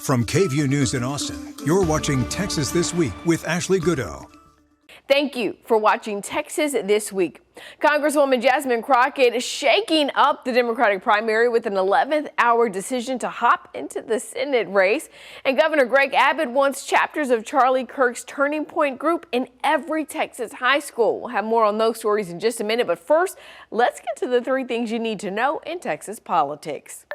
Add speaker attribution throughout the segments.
Speaker 1: From KVUE News in Austin, you're watching Texas This Week with Ashley Goodo.
Speaker 2: Thank you for watching Texas This Week. Congresswoman Jasmine Crocket is shaking up the Democratic primary with an 11th hour decision to hop into the Senate race. And Governor Greg Abbott wants chapters of Charlie Kirk's Turning Point group in every Texas high school. We'll have more on those stories in just a minute. But first, let's get to the 3 things you need to know in Texas politics.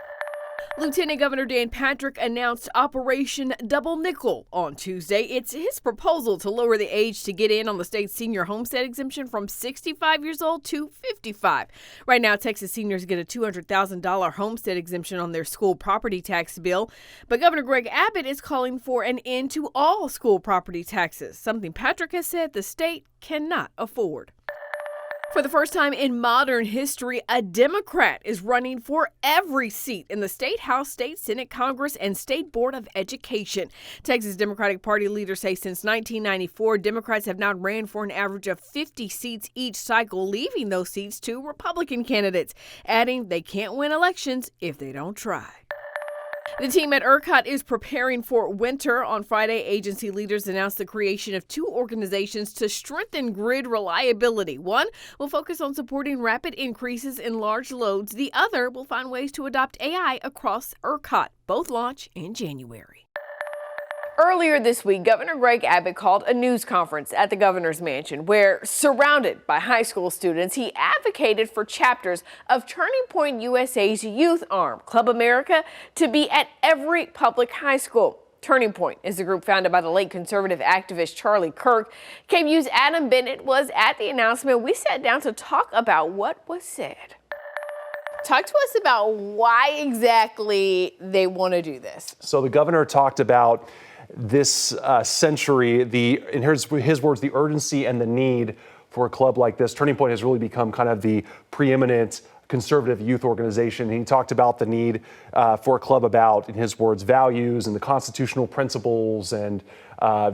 Speaker 2: Lieutenant Governor Dan Patrick announced Operation Double Nickel on Tuesday. It's his proposal to lower the age to get in on the state's senior homestead exemption from 65 years old to 55. Right now, Texas seniors get a $200,000 homestead exemption on their school property tax bill. But Governor Greg Abbott is calling for an end to all school property taxes, something Patrick has said the state cannot afford. For the first time in modern history, a Democrat is running for every seat in the State House, State Senate, Congress, and State Board of Education. Texas Democratic Party leaders say since 1994, Democrats have not ran for an average of 50 seats each cycle, leaving those seats to Republican candidates, adding they can't win elections if they don't try. The team at ERCOT is preparing for winter. On Friday, agency leaders announced the creation of 2 organizations to strengthen grid reliability. One will focus on supporting rapid increases in large loads. The other will find ways to adopt AI across ERCOT. Both launch in January. Earlier this week, Governor Greg Abbott called a news conference at the governor's mansion where, surrounded by high school students, he advocated for chapters of Turning Point USA's youth arm, Club America, to be at every public high school. Turning Point is a group founded by the late conservative activist Charlie Kirk. KVUE's Adam Bennett was at the announcement. We sat down to talk about what was said. Talk to us about why exactly they want to do this.
Speaker 3: So the governor talked about this century, in his words, the urgency and the need for a club like this. Turning Point has really become kind of the preeminent conservative youth organization. He talked about the need for a club about, in his words, values and the constitutional principles and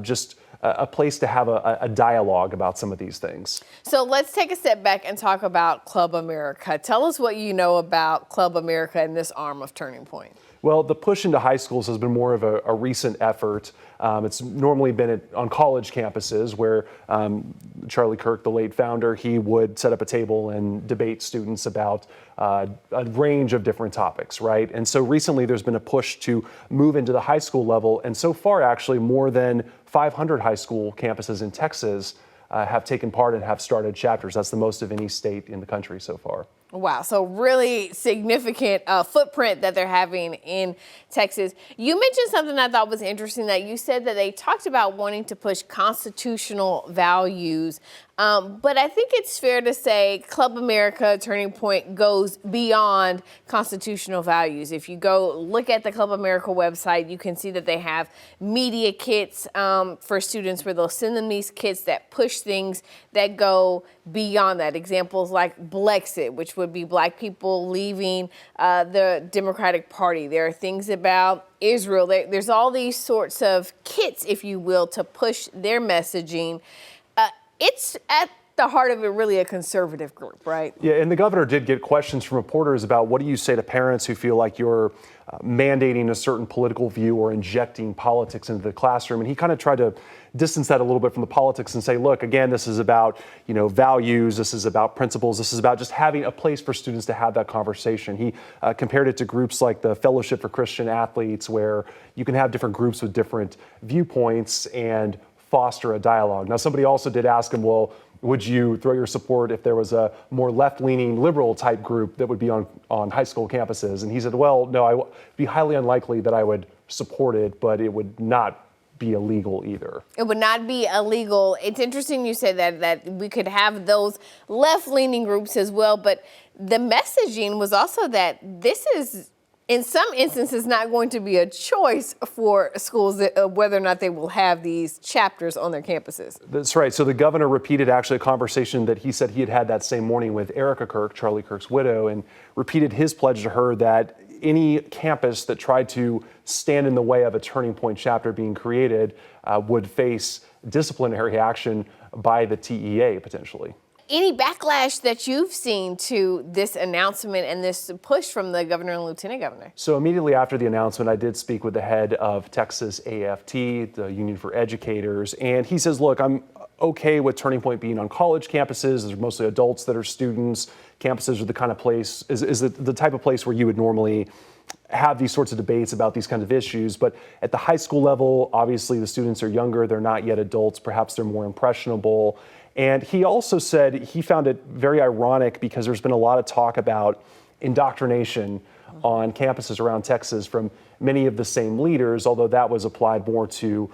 Speaker 3: just a place to have a dialogue about some of these things. So
Speaker 2: let's take a step back and talk about Club America. Tell us what you know about Club America and this arm of Turning Point.
Speaker 3: Well, the push into high schools has been more of a recent effort. It's normally been on college campuses where Charlie Kirk, the late founder, he would set up a table and debate students about a range of different topics, right? And so recently there's been a push to move into the high school level. And so far, actually, more than 500 high school campuses in Texas have taken part and have started chapters. That's the most of any state in the country so far.
Speaker 2: Wow, so really significant footprint that they're having in Texas. You mentioned something I thought was interesting, that you said that they talked about wanting to push constitutional values. But I think it's fair to say Club America Turning Point goes beyond constitutional values. If you go look at the Club America website, you can see that they have media kits for students where they'll send them these kits that push things that go beyond that. Examples like Blexit, which would be Black people leaving the Democratic Party. There are things about Israel. There's all these sorts of kits, if you will, to push their messaging. It's at the heart of it really a conservative group, right?
Speaker 3: Yeah, and the governor did get questions from reporters about what do you say to parents who feel like you're mandating a certain political view or injecting politics into the classroom. And he kind of tried to distance that a little bit from the politics and say, look, again, this is about, values. This is about principles. This is about just having a place for students to have that conversation. He compared it to groups like the Fellowship for Christian Athletes, where you can have different groups with different viewpoints and foster a dialogue. Now, somebody also did ask him, well, would you throw your support if there was a more left-leaning liberal type group that would be on high school campuses? And he said, well, no, it would be highly unlikely that I would support it, but it would not be illegal either.
Speaker 2: It would not be illegal. It's interesting you said that we could have those left-leaning groups as well, but the messaging was also that this is, in some instances, not going to be a choice for schools whether or not they will have these chapters on their campuses.
Speaker 3: That's right. So the governor repeated actually a conversation that he said he had that same morning with Erica Kirk, Charlie Kirk's widow, and repeated his pledge to her that any campus that tried to stand in the way of a Turning Point chapter being created would face disciplinary action by the TEA potentially.
Speaker 2: Any backlash that you've seen to this announcement and this push from the governor and lieutenant governor?
Speaker 3: So immediately after the announcement, I did speak with the head of Texas AFT, the Union for Educators, and he says, look, I'm okay with Turning Point being on college campuses. There's mostly adults that are students. Campuses are the kind of place, is the type of place where you would normally have these sorts of debates about these kinds of issues. But at the high school level, obviously the students are younger. They're not yet adults. Perhaps they're more impressionable. And he also said he found it very ironic because there's been a lot of talk about indoctrination on campuses around Texas from many of the same leaders, although that was applied more to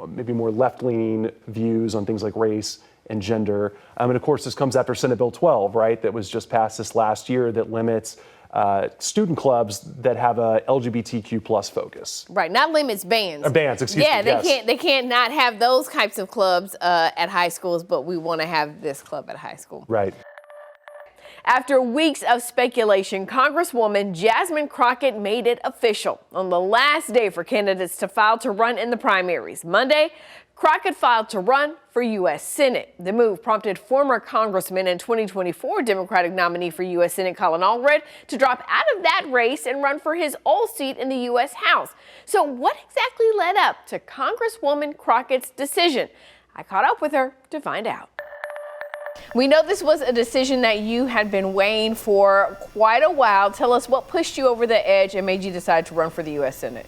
Speaker 3: maybe more left-leaning views on things like race and gender. And of course, this comes after Senate Bill 12, right, that was just passed this last year that limits student clubs that have a LGBTQ plus focus.
Speaker 2: Right, not limits, bans.
Speaker 3: Bans, excuse me.
Speaker 2: Yeah,
Speaker 3: yes.
Speaker 2: they can't not have those types of clubs at high schools, but we want to have this club at high school.
Speaker 3: Right.
Speaker 2: After weeks of speculation, Congresswoman Jasmine Crocket made it official on the last day for candidates to file to run in the primaries. Monday, Crockett filed to run for U.S. Senate. The move prompted former Congressman and 2024 Democratic nominee for U.S. Senate Colin Allred to drop out of that race and run for his old seat in the U.S. House. So what exactly led up to Congresswoman Crockett's decision? I caught up with her to find out. We know this was a decision that you had been weighing for quite a while. Tell us what pushed you over the edge and made you decide to run for the U.S. Senate.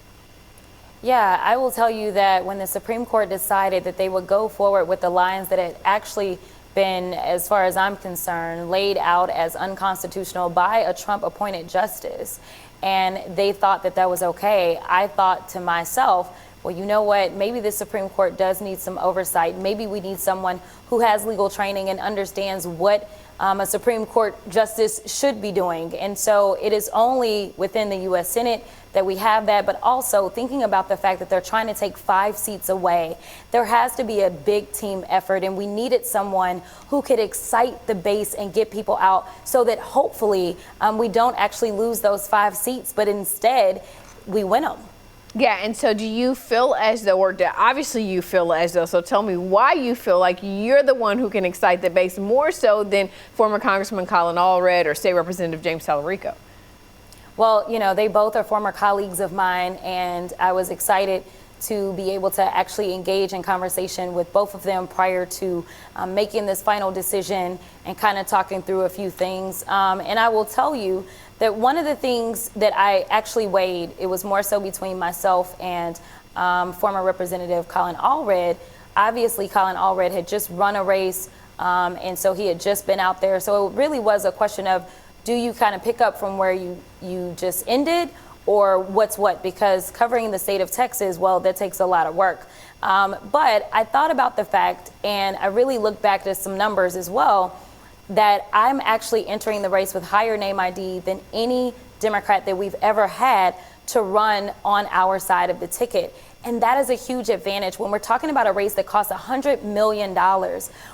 Speaker 4: Yeah, I will tell you that when the Supreme Court decided that they would go forward with the lines that had actually been, as far as I'm concerned, laid out as unconstitutional by a Trump-appointed justice, and they thought that that was okay, I thought to myself, well, you know what, maybe the Supreme Court does need some oversight. Maybe we need someone who has legal training and understands what a Supreme Court justice should be doing. And so it is only within the U.S. Senate that we have that, but also thinking about the fact that they're trying to take 5 seats away. There has to be a big team effort, and we needed someone who could excite the base and get people out so that hopefully we don't actually lose those 5 seats, but instead we win them.
Speaker 2: Yeah, and so do you feel as though, or obviously you feel as though, so tell me why you feel like you're the one who can excite the base more so than former Congressman Colin Allred or State Representative James Talarico?
Speaker 4: Well, you know, they both are former colleagues of mine, and I was excited to be able to actually engage in conversation with both of them prior to making this final decision and kind of talking through a few things. And I will tell you that one of the things that I actually weighed, it was more so between myself and former Representative Colin Allred. Obviously, Colin Allred had just run a race, and so he had just been out there. So it really was a question of, do you kind of pick up from where you just ended, or what's what? Because covering the state of Texas, well, that takes a lot of work. But I thought about the fact, and I really looked back at some numbers as well, that I'm actually entering the race with higher name ID than any Democrat that we've ever had to run on our side of the ticket. And that is a huge advantage when we're talking about a race that costs $100 million.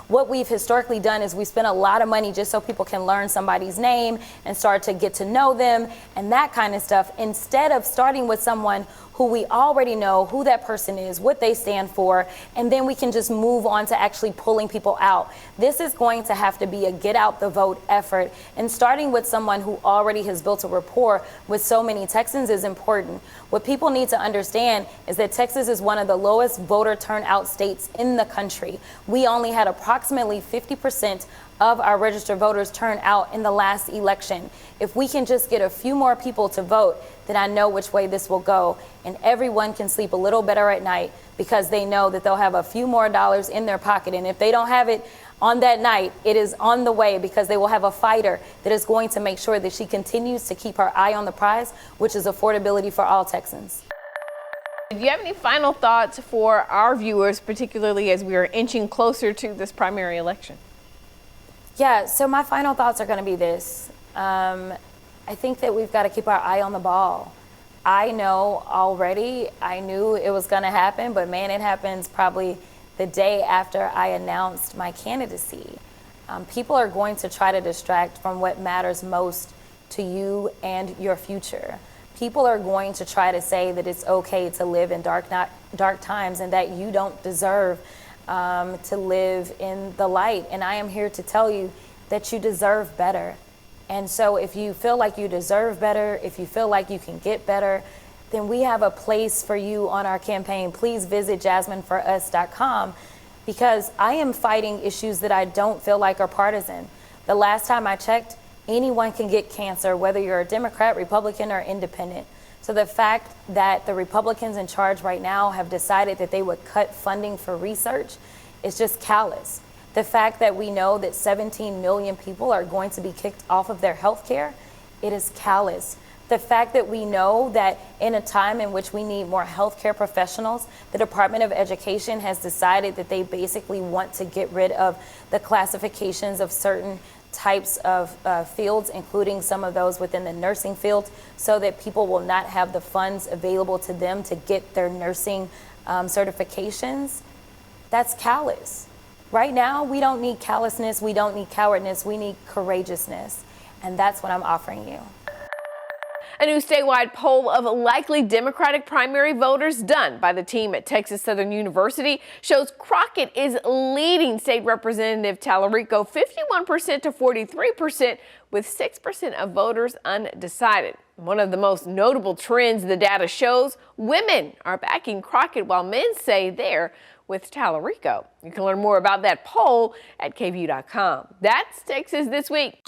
Speaker 4: What we've historically done is we spend a lot of money just so people can learn somebody's name and start to get to know them and that kind of stuff, instead of starting with someone who we already know who that person is, what they stand for, and then we can just move on to actually pulling people out. This is going to have to be a get out the vote effort, and starting with someone who already has built a rapport with so many Texans is important. What people need to understand is that Texas is one of the lowest voter turnout states in the country. We only had approximately 50% of our registered voters turn out in the last election. If we can just get a few more people to vote, then I know which way this will go, and everyone can sleep a little better at night because they know that they'll have a few more dollars in their pocket. And if they don't have it on that night, it is on the way, because they will have a fighter that is going to make sure that she continues to keep her eye on the prize, which is affordability for all Texans.
Speaker 2: Do you have any final thoughts for our viewers, particularly as we are inching closer to this primary election?
Speaker 4: Yeah, so my final thoughts are going to be this. I think that we've got to keep our eye on the ball. I know already, I knew it was going to happen, but man, it happens probably the day after I announced my candidacy. People are going to try to distract from what matters most to you and your future. People are going to try to say that it's okay to live in dark times and that you don't deserve to live in the light. And I am here to tell you that you deserve better. And so if you feel like you deserve better, if you feel like you can get better, then we have a place for you on our campaign. Please visit JasmineForUs.com, because I am fighting issues that I don't feel like are partisan. The last time I checked, anyone can get cancer, whether you're a Democrat, Republican, or independent. So the fact that the Republicans in charge right now have decided that they would cut funding for research is just callous. The fact that we know that 17 million people are going to be kicked off of their health care, it is callous. The fact that we know that in a time in which we need more healthcare professionals, the Department of Education has decided that they basically want to get rid of the classifications of certain types of fields, including some of those within the nursing field, so that people will not have the funds available to them to get their nursing certifications. That's callous. Right now, we don't need callousness, we don't need cowardness, we need courageousness. And that's what I'm offering you.
Speaker 2: A new statewide poll of likely Democratic primary voters done by the team at Texas Southern University shows Crockett is leading State Representative Tallarico 51% to 43%, with 6% of voters undecided. One of the most notable trends the data shows, women are backing Crockett while men say they're with Tallarico. You can learn more about that poll at KVUE.com. That's Texas This Week.